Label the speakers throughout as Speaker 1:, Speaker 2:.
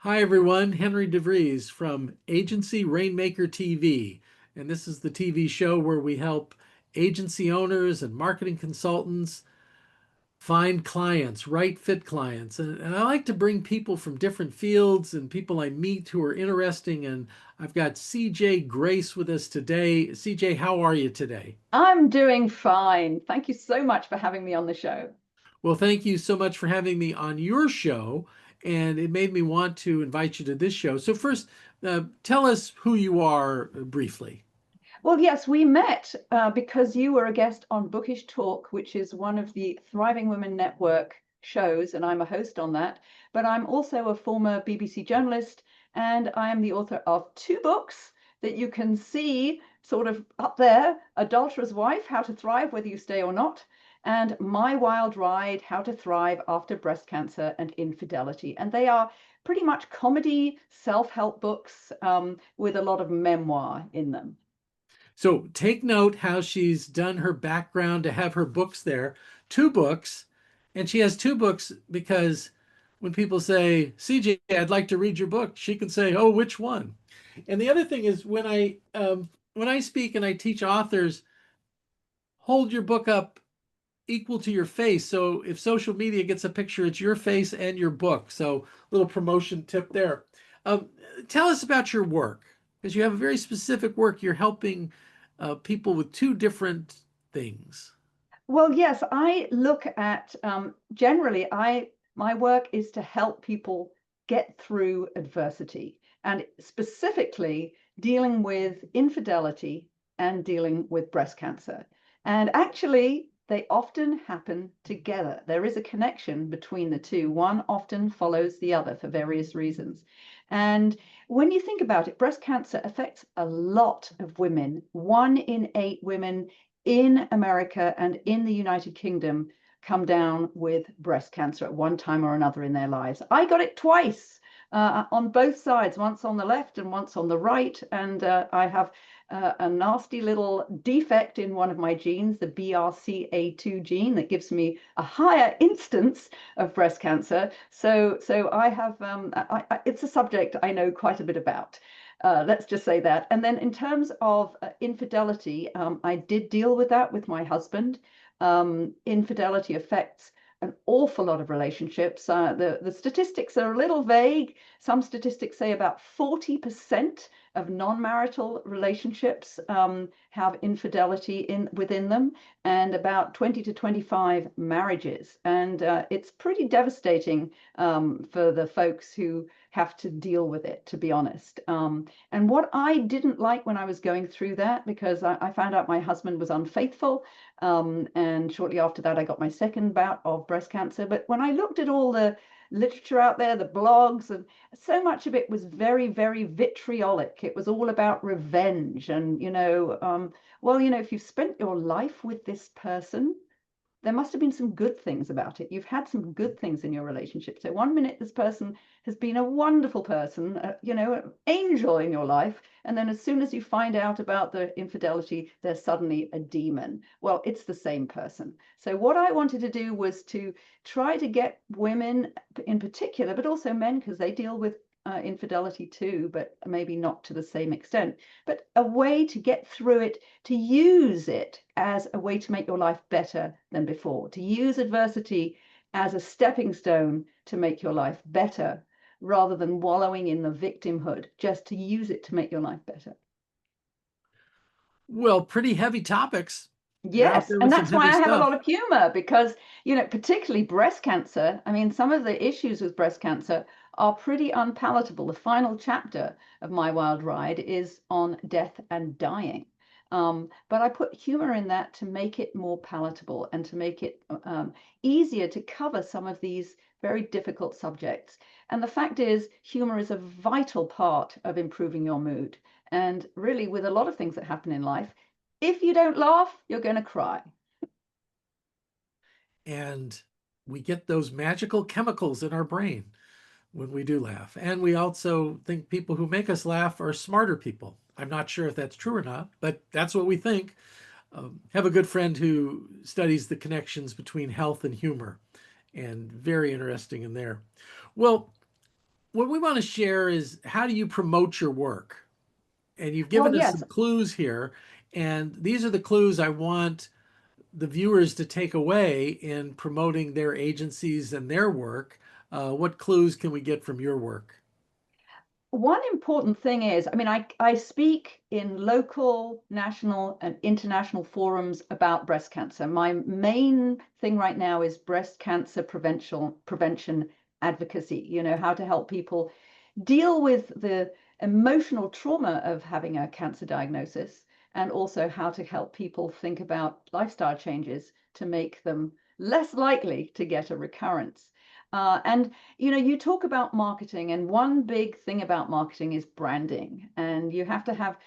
Speaker 1: Hi, everyone. Henry DeVries from Agency Rainmaker TV. And this is the TV show where we help agency owners and marketing consultants find clients, right fit clients. And I like to bring people from different fields and people I meet who are interesting. And I've got CJ Grace with us today. CJ, how are you today?
Speaker 2: I'm doing fine. Thank you so much for having me on the show.
Speaker 1: Well, thank you so much for having me on your show. And it made me want to invite you to this show. So, first, tell us who you are briefly.
Speaker 2: Well, yes, we met because you were a guest on Bookish Talk, which is one of the Thriving Women Network shows, and I'm a host on that. But I'm also a former BBC journalist, and I am the author of two books that you can see sort of up there: Adulterer's Wife, How to Thrive Whether You Stay or Not, and My Wild Ride, How to Thrive After Breast Cancer and Infidelity. And they are pretty much comedy, self-help books with a lot of memoir in them.
Speaker 1: So take note how she's done her background to have her books there. Two books. And she has two books because when people say, CJ, I'd like to read your book, she can say, oh, which one? And the other thing is when I speak and I teach authors, hold your book up equal to your face. So if social media gets a picture, it's your face and your book. So little promotion tip there. Um, Tell us about your work because you have a very specific work. You're helping people with two different things.
Speaker 2: Well, yes, I look at generally, my work is to help people get through adversity and specifically dealing with infidelity and dealing with breast cancer. And actually, they often happen together. There is a connection between the two. One often follows the other for various reasons. And when you think about it, breast cancer affects a lot of women. 1 in 8 women in America and in the United Kingdom come down with breast cancer at one time or another in their lives. I got it twice on both sides, once on the left and once on the right. And I have a nasty little defect in one of my genes, the BRCA2 gene, that gives me a higher instance of breast cancer. So I have, it's a subject I know quite a bit about. Let's just say that. And then in terms of infidelity, I did deal with that with my husband. Infidelity affects an awful lot of relationships. The statistics are a little vague. Some statistics say about 40% of non-marital relationships have infidelity within them, and about 20 to 25 marriages. And it's pretty devastating for the folks who have to deal with it, to be honest. And what I didn't like when I was going through that, because I found out my husband was unfaithful, and shortly after that, I got my second bout of breast cancer. But when I looked at all the literature out there, the blogs, and so much of it was very, very vitriolic. It was all about revenge. And, well, if you've spent your life with this person, there must have been some good things about it. You've had some good things in your relationship. So 1 minute this person has been a wonderful person, an angel in your life, and then as soon as you find out about the infidelity, they're suddenly a demon. Well, it's the same person. So what I wanted to do was to try to get women in particular, but also men, because they deal with infidelity too, but maybe not to the same extent, but a way to get through it, to use it as a way to make your life better than before, to use adversity as a stepping stone to make your life better rather than wallowing in the victimhood, just to use it to make your life better.
Speaker 1: Well, pretty heavy topics. You're out
Speaker 2: Yes,
Speaker 1: there
Speaker 2: and
Speaker 1: with some
Speaker 2: that's why
Speaker 1: heavy
Speaker 2: I have a lot
Speaker 1: stuff.
Speaker 2: of humor because, particularly breast cancer. I mean, some of the issues with breast cancer are pretty unpalatable. The final chapter of My Wild Ride is on death and dying. But I put humor in that to make it more palatable and to make it easier to cover some of these very difficult subjects. And the fact is, humor is a vital part of improving your mood. And really, with a lot of things that happen in life, if you don't laugh, you're going to cry.
Speaker 1: And we get those magical chemicals in our brain when we do laugh. And we also think people who make us laugh are smarter people. I'm not sure if that's true or not, but that's what we think. Have a good friend who studies the connections between health and humor, and very interesting in there. Well, what we want to share is how do you promote your work? And you've
Speaker 2: Well,
Speaker 1: given us
Speaker 2: yes,
Speaker 1: some clues here. And these are the clues I want the viewers to take away in promoting their agencies and their work. What clues can we get from your work?
Speaker 2: one important thing is, I mean, I speak in local, national, and international forums about breast cancer. My main thing right now is breast cancer prevention advocacy, how to help people deal with the emotional trauma of having a cancer diagnosis, and also how to help people think about lifestyle changes to make them less likely to get a recurrence. And you talk about marketing, and one big thing about marketing is branding, and you have to have.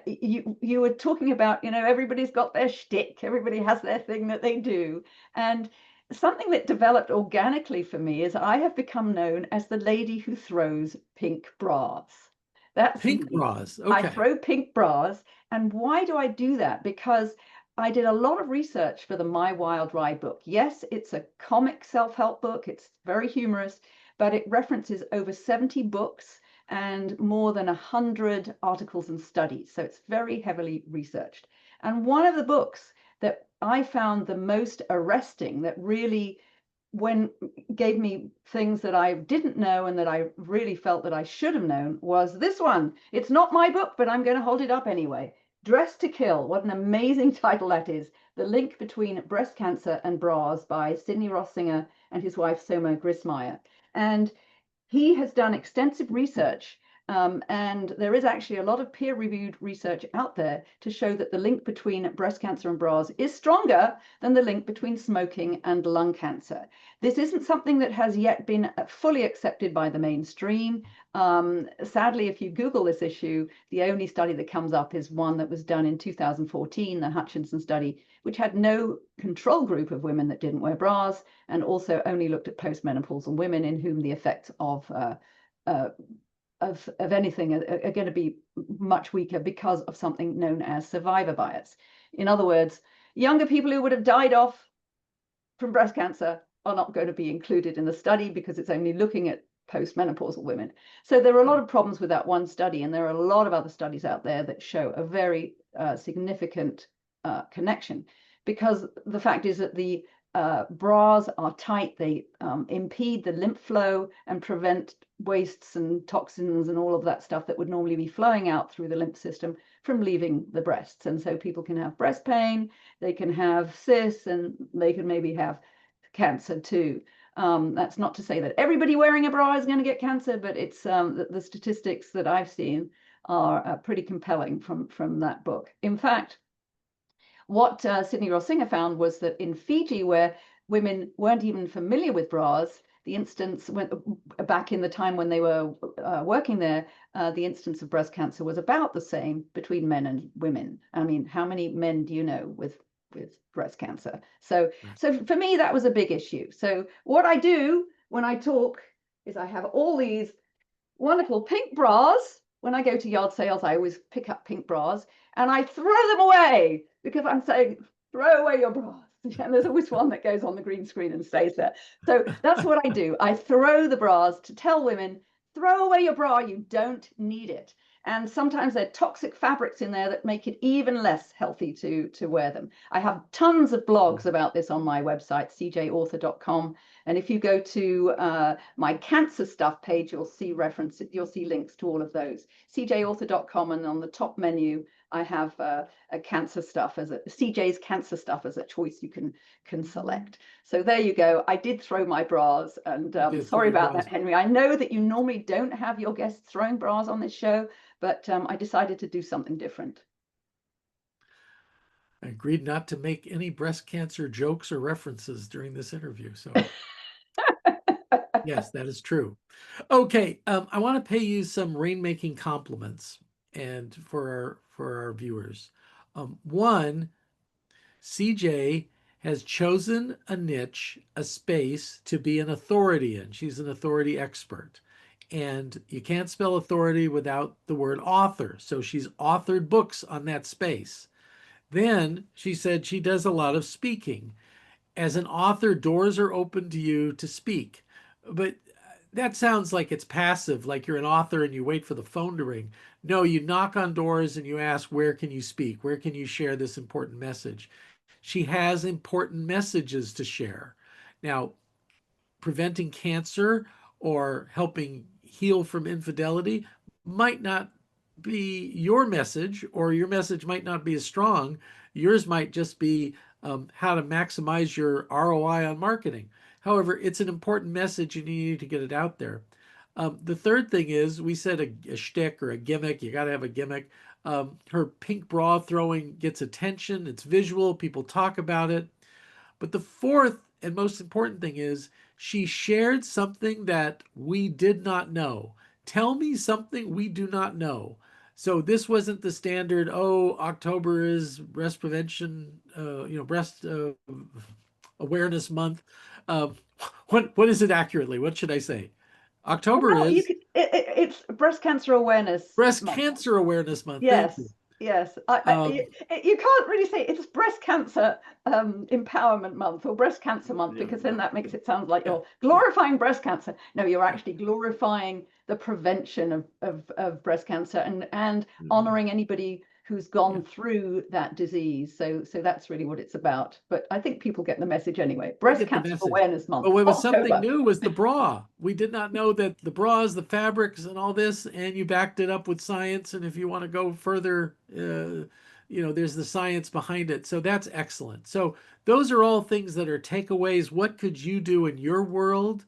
Speaker 2: You were talking about, everybody's got their shtick, everybody has their thing that they do, and something that developed organically for me is I have become known as the lady who throws pink bras. That's
Speaker 1: Pink
Speaker 2: me.
Speaker 1: bras.
Speaker 2: I
Speaker 1: Okay.
Speaker 2: throw pink bras. And why do I do that? Because I did a lot of research for the My Wild Ride book. Yes, it's a comic self-help book. It's very humorous, but it references over 70 books and more than 100 articles and studies. So it's very heavily researched. And one of the books that I found the most arresting, that really when gave me things that I didn't know and that I really felt that I should have known, was this one. It's not my book, but I'm going to hold it up anyway. Dress to Kill. What an amazing title that is. The link between breast cancer and bras, by Sidney Rossinger and his wife Soma Grismeyer. And he has done extensive research, and there is actually a lot of peer-reviewed research out there to show that the link between breast cancer and bras is stronger than the link between smoking and lung cancer. This isn't something that has yet been fully accepted by the mainstream. Sadly, if you Google this issue, the only study that comes up is one that was done in 2014, the Hutchinson study, which had no control group of women that didn't wear bras, and also only looked at postmenopausal women in whom the effects uh, of anything are going to be much weaker because of something known as survivor bias. In other words, younger people who would have died off from breast cancer are not going to be included in the study because it's only looking at postmenopausal women. So there are a lot of problems with that one study, and there are a lot of other studies out there that show a very significant connection, because the fact is that the bras are tight. They impede the lymph flow and prevent wastes and toxins and all of that stuff that would normally be flowing out through the lymph system from leaving the breasts. And so people can have breast pain, they can have cysts, and they can maybe have cancer too. That's not to say that everybody wearing a bra is going to get cancer, but it's the statistics that I've seen are pretty compelling from that book. In fact, what Sidney Rossinger found was that in Fiji, where women weren't even familiar with bras, the instance went back in the time when they were working there, the instance of breast cancer was about the same between men and women. I mean, how many men do you know with breast cancer? So for me, that was a big issue. So what I do when I talk is I have all these wonderful pink bras. When I go to yard sales, I always pick up pink bras and I throw them away because I'm saying, throw away your bras. And there's always one that goes on the green screen and stays there. So that's what I do. I throw the bras to tell women, throw away your bra, you don't need it. And sometimes there are toxic fabrics in there that make it even less healthy to wear them. I have tons of blogs about this on my website, cjauthor.com. And if you go to my cancer stuff page, you'll see links to all of those. cjauthor.com, and on the top menu, I have a cancer stuff as CJ's cancer stuff as a choice you can select. So there you go. I did throw my bras, and sorry about that, Henry. I know that you normally don't have your guests throwing bras on this show, but I decided to do something different.
Speaker 1: I agreed not to make any breast cancer jokes or references during this interview. So, yes, that is true. Okay, I want to pay you some rainmaking compliments, and for our viewers. One, CJ has chosen a niche, a space to be an authority in. She's an authority expert. And you can't spell authority without the word author. So she's authored books on that space. Then she said she does a lot of speaking. As an author, doors are open to you to speak. But that sounds like it's passive, like you're an author and you wait for the phone to ring. No, you knock on doors and you ask, where can you speak? Where can you share this important message? She has important messages to share. Now, preventing cancer or helping heal from infidelity might not be your message, or your message might not be as strong. Yours might just be how to maximize your ROI on marketing. However, it's an important message and you need to get it out there. The third thing is, we said a shtick or a gimmick. You got to have a gimmick. Her pink bra throwing gets attention. It's visual. People talk about it. But the fourth and most important thing is, she shared something that we did not know. Tell me something we do not know. So this wasn't the standard, oh, October is breast prevention, breast awareness month. Uh, what is it accurately? What should I say? October
Speaker 2: Well,
Speaker 1: is
Speaker 2: it's Breast Cancer Awareness
Speaker 1: breast
Speaker 2: Month.
Speaker 1: cancer awareness month. Thank you.
Speaker 2: Yes, yes.
Speaker 1: Um,
Speaker 2: You can't really say it's Breast Cancer Empowerment Month or Breast Cancer Month,
Speaker 1: yeah,
Speaker 2: because then that makes it sound like
Speaker 1: yeah,
Speaker 2: you're glorifying breast cancer. No, you're actually glorifying the prevention of breast cancer and
Speaker 1: yeah.
Speaker 2: honoring anybody who's
Speaker 1: Yeah.
Speaker 2: gone through that disease. So that's really what it's about. But I think people get the message anyway.
Speaker 1: They
Speaker 2: Breast
Speaker 1: get the
Speaker 2: Cancer
Speaker 1: message.
Speaker 2: Awareness
Speaker 1: But
Speaker 2: Month,
Speaker 1: what was something
Speaker 2: October.
Speaker 1: new was the bra. We did not know that the bras, the fabrics, and all this, and you backed it up with science. And if you want to go further, there's the science behind it. So that's excellent. So those are all things that are takeaways. What could you do in your world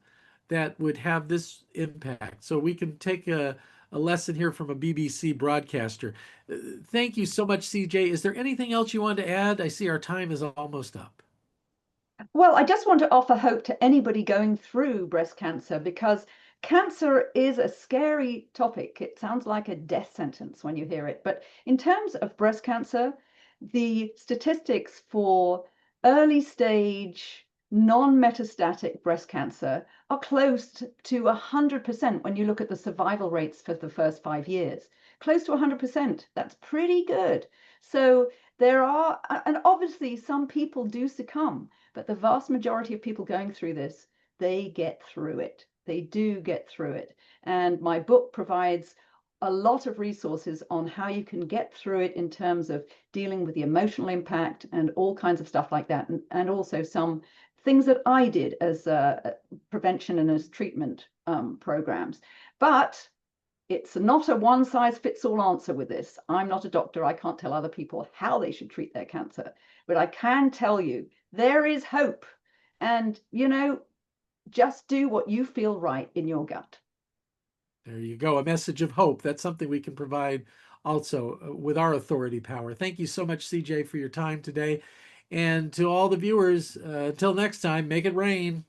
Speaker 1: that would have this impact? So we can take a lesson here from a BBC broadcaster. Thank you so much, CJ. Is there anything else you want to add? I see our time is almost up.
Speaker 2: Well, I just want to offer hope to anybody going through breast cancer, because cancer is a scary topic. It sounds like a death sentence when you hear it. But in terms of breast cancer, the statistics for early stage non-metastatic breast cancer are close to 100% when you look at the survival rates for the first 5 years. Close to 100%. That's pretty good. So there are, and obviously some people do succumb, but the vast majority of people going through this, they get through it. They do get through it. And my book provides a lot of resources on how you can get through it in terms of dealing with the emotional impact and all kinds of stuff like that. And also some things that I did as prevention and as treatment programs. But it's not a one size fits all answer with this. I'm not a doctor. I can't tell other people how they should treat their cancer, but I can tell you there is hope. And, just do what you feel right in your gut.
Speaker 1: There you go. A message of hope. That's something we can provide also with our authority power. Thank you so much, CJ, for your time today. And to all the viewers, until next time, make it rain.